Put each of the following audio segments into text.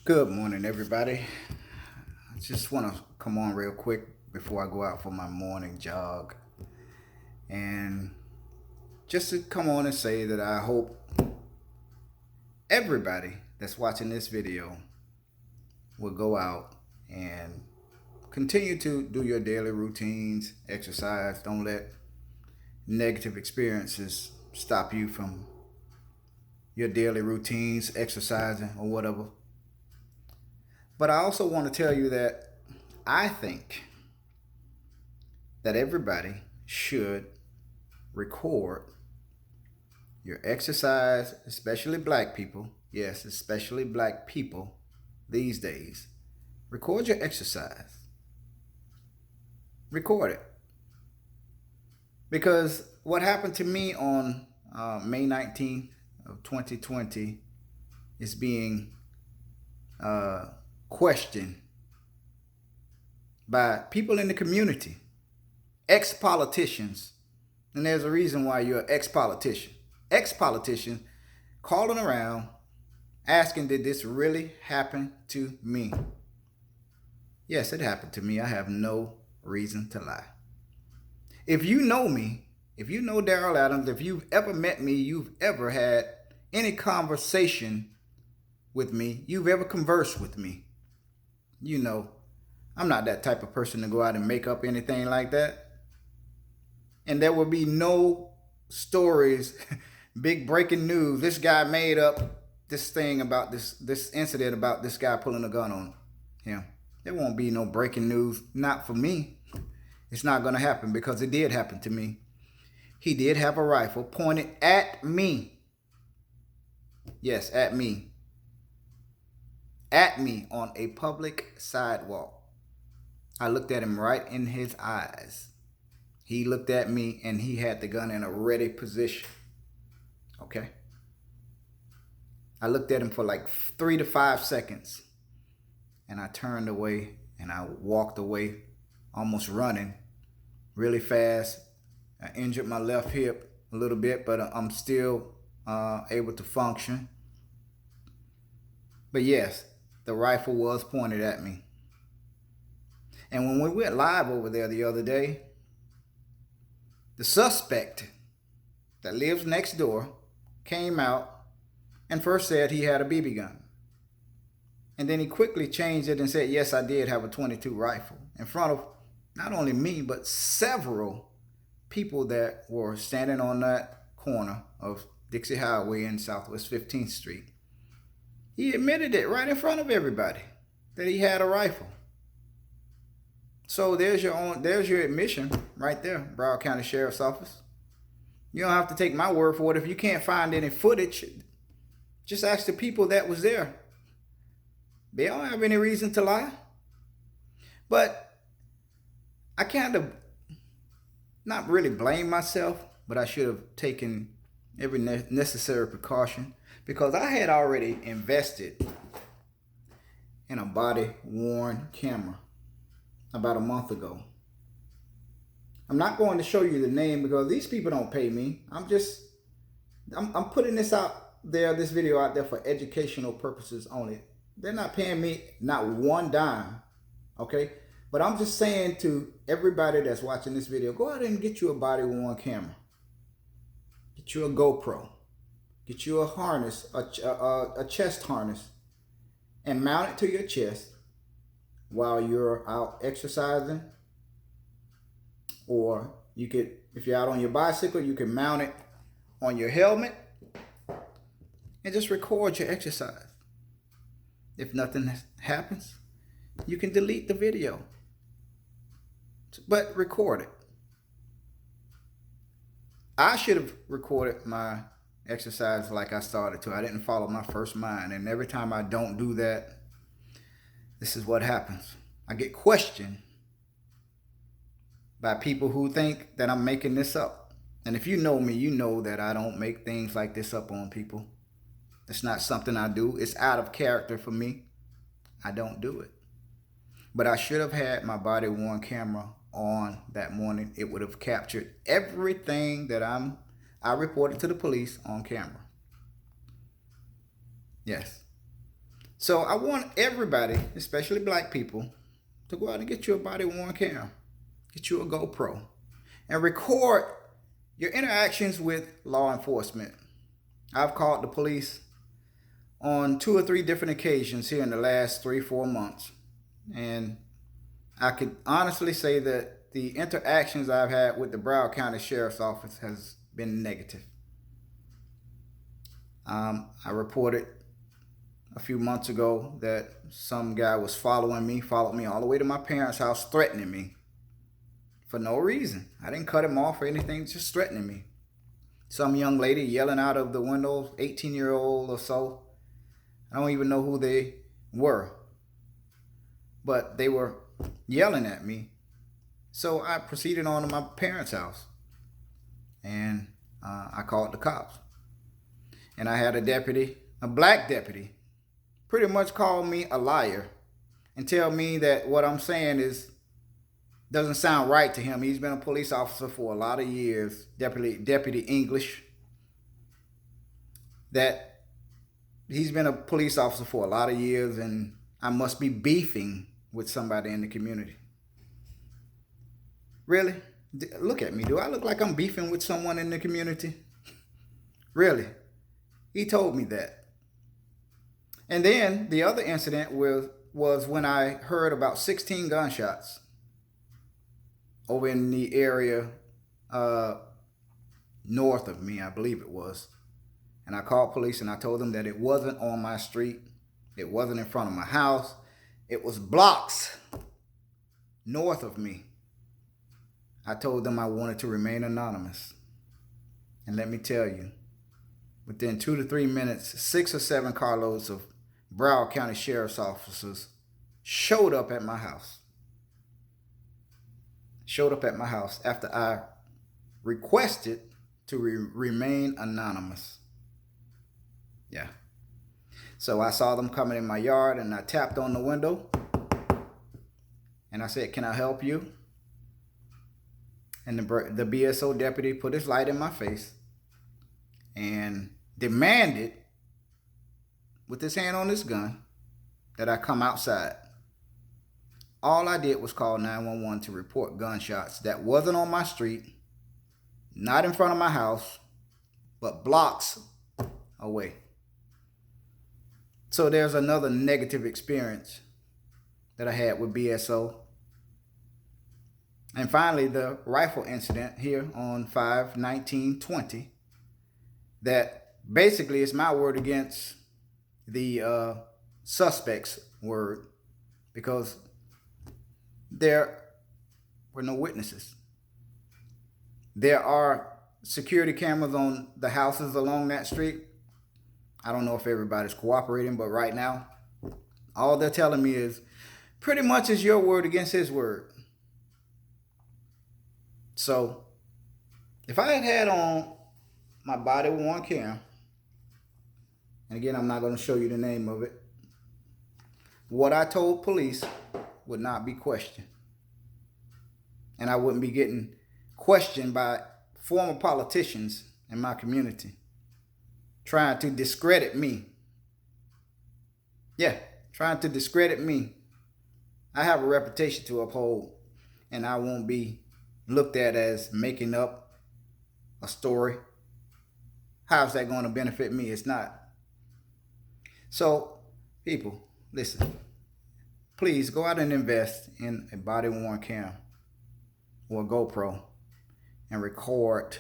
Good morning, everybody. I just want to come on real quick before I go out for my morning jog. And just to come on and say that I hope everybody that's watching this video will go out and continue to do your daily routines, exercise. Don't let negative experiences stop you from your daily routines, exercising, or whatever. But I also want to tell you that I think that everybody should record your exercise, especially black people. Yes, especially black people these days. Record your exercise. Record it. Because what happened to me on May 19th of 2020 is being questioned by people in the community, ex-politicians, and there's a reason why you're an ex-politician. Ex-politician calling around asking, did this really happen to me? Yes, it happened to me. I have no reason to lie. If you know me, if you know Daryl Adams, if you've ever met me, you've ever had any conversation with me, you've ever conversed with me, you know I'm not that type of person to go out and make up anything like that. And there will be no stories, big breaking news. This guy made up this thing about this incident about this guy pulling a gun on him. There won't be no breaking news, not for me. It's not going to happen because it did happen to me. He did have a rifle pointed at me. Yes, at me. At me on a public sidewalk. I looked at him right in his eyes. He looked at me and he had the gun in a ready position. Okay? I looked at him for like 3 to 5 seconds. And I turned away and I walked away, almost running really fast. I injured my left hip a little bit, but I'm still able to function. But yes, the rifle was pointed at me. And when we went live over there the other day, the suspect that lives next door came out and first said he had a BB gun. And then he quickly changed it and said, yes, I did have a .22 rifle in front of not only me, but several people that were standing on that corner of Dixie Highway and Southwest 15th Street. He admitted it right in front of everybody that he had a rifle. So there's your admission right there, Broward County Sheriff's Office. You don't have to take my word for it. If you can't find any footage, just ask the people that was there. They don't have any reason to lie. But I kind of not really blame myself, but I should have taken every necessary precaution because I had already invested in a body-worn camera about a month ago. I'm not going to show you the name because these people don't pay me. I'm putting this out there, this video out there for educational purposes only. They're not paying me not one dime, okay? But I'm just saying to everybody that's watching this video, go out and get you a body-worn camera. Get you a GoPro. Get you a harness, a chest harness, and mount it to your chest while you're out exercising. Or you could, if you're out on your bicycle, you can mount it on your helmet and just record your exercise. If nothing happens, you can delete the video, but record it. I should have recorded my exercise like I started to. I didn't follow my first mind, and every time I don't do that, this is what happens. I get questioned by people who think that I'm making this up. And if you know me, you know that I don't make things like this up on people. It's not something I do. It's out of character for me. I don't do it. But I should have had my body-worn camera on that morning. It would have captured everything that I reported to the police on camera. Yes. So I want everybody, especially black people, to go out and get you a body-worn camera, get you a GoPro, and record your interactions with law enforcement. I've called the police on 2 or 3 different occasions here in the last 3-4 months. And I could honestly say that the interactions I've had with the Broward County Sheriff's Office has been negative. I reported a few months ago that some guy was followed me all the way to my parents' house, threatening me for no reason. I didn't cut him off or anything, just threatening me. Some young lady yelling out of the window, 18-year-old or so. I don't even know who they were, but they were yelling at me. So I proceeded on to my parents' house, and I called the cops. And I had a deputy, a black deputy, pretty much call me a liar and tell me that what I'm saying doesn't sound right to him. He's been a police officer for a lot of years, deputy English, that he's been a police officer for a lot of years, and I must be beefing with somebody in the community. Really? Look at me. Do I look like I'm beefing with someone in the community? Really? He told me that. And then the other incident was when I heard about 16 gunshots over in the area north of me, I believe it was. And I called police and I told them that it wasn't on my street. It wasn't in front of my house. It was blocks north of me. I told them I wanted to remain anonymous. And let me tell you, within 2 to 3 minutes, 6 or 7 carloads of Broward County Sheriff's officers showed up at my house. Showed up at my house after I requested to remain anonymous. Yeah. So I saw them coming in my yard, and I tapped on the window and I said, "Can I help you?" And the BSO deputy put his light in my face and demanded, with his hand on his gun, that I come outside. All I did was call 911 to report gunshots that wasn't on my street, not in front of my house, but blocks away. So there's another negative experience that I had with BSO. And finally, the rifle incident here on 5/19/20, that basically is my word against the suspect's word, because there were no witnesses. There are security cameras on the houses along that street. I don't know if everybody's cooperating, but right now, all they're telling me is pretty much is your word against his word. So if I had on my body-worn camera, and again, I'm not going to show you the name of it, what I told police would not be questioned. And I wouldn't be getting questioned by former politicians in my community trying to discredit me. Yeah, trying to discredit me. I have a reputation to uphold, and I won't be looked at as making up a story. How's that going to benefit me? It's not. So, people, listen. Please go out and invest in a body-worn camera or a GoPro and record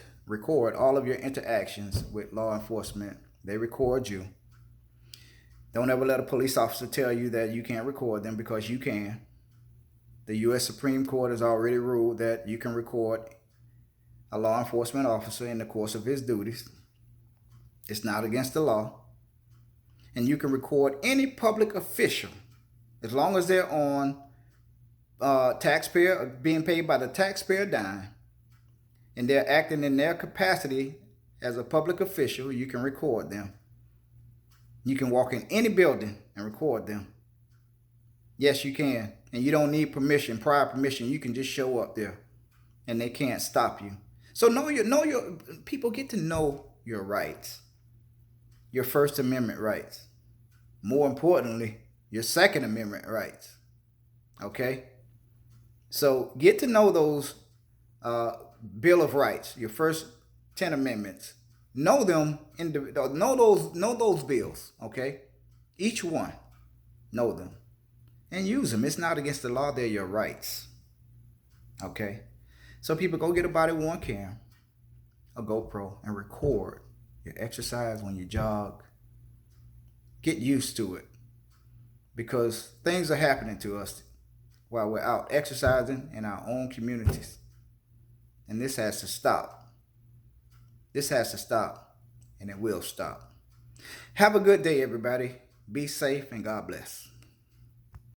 all of your interactions with law enforcement. They record you. Don't ever let a police officer tell you that you can't record them, because you can. The U.S. Supreme Court has already ruled that you can record a law enforcement officer in the course of his duties. It's not against the law. And you can record any public official as long as they're on being paid by the taxpayer dime, and they're acting in their capacity as a public official. You can record them. You can walk in any building and record them. Yes, you can. And you don't need permission, prior permission. You can just show up there and they can't stop you. So people get to know your rights, your First Amendment rights. More importantly, your Second Amendment rights. Okay? So get to know those Bill of Rights, your first 10 amendments. Know them, know those bills, okay? Each one, know them. And use them. It's not against the law, they're your rights. Okay? So people, go get a Bodyworn Camera, a GoPro, and record your exercise when you jog. Get used to it. Because things are happening to us while we're out exercising in our own communities. And this has to stop. This has to stop. And it will stop. Have a good day, everybody. Be safe and God bless.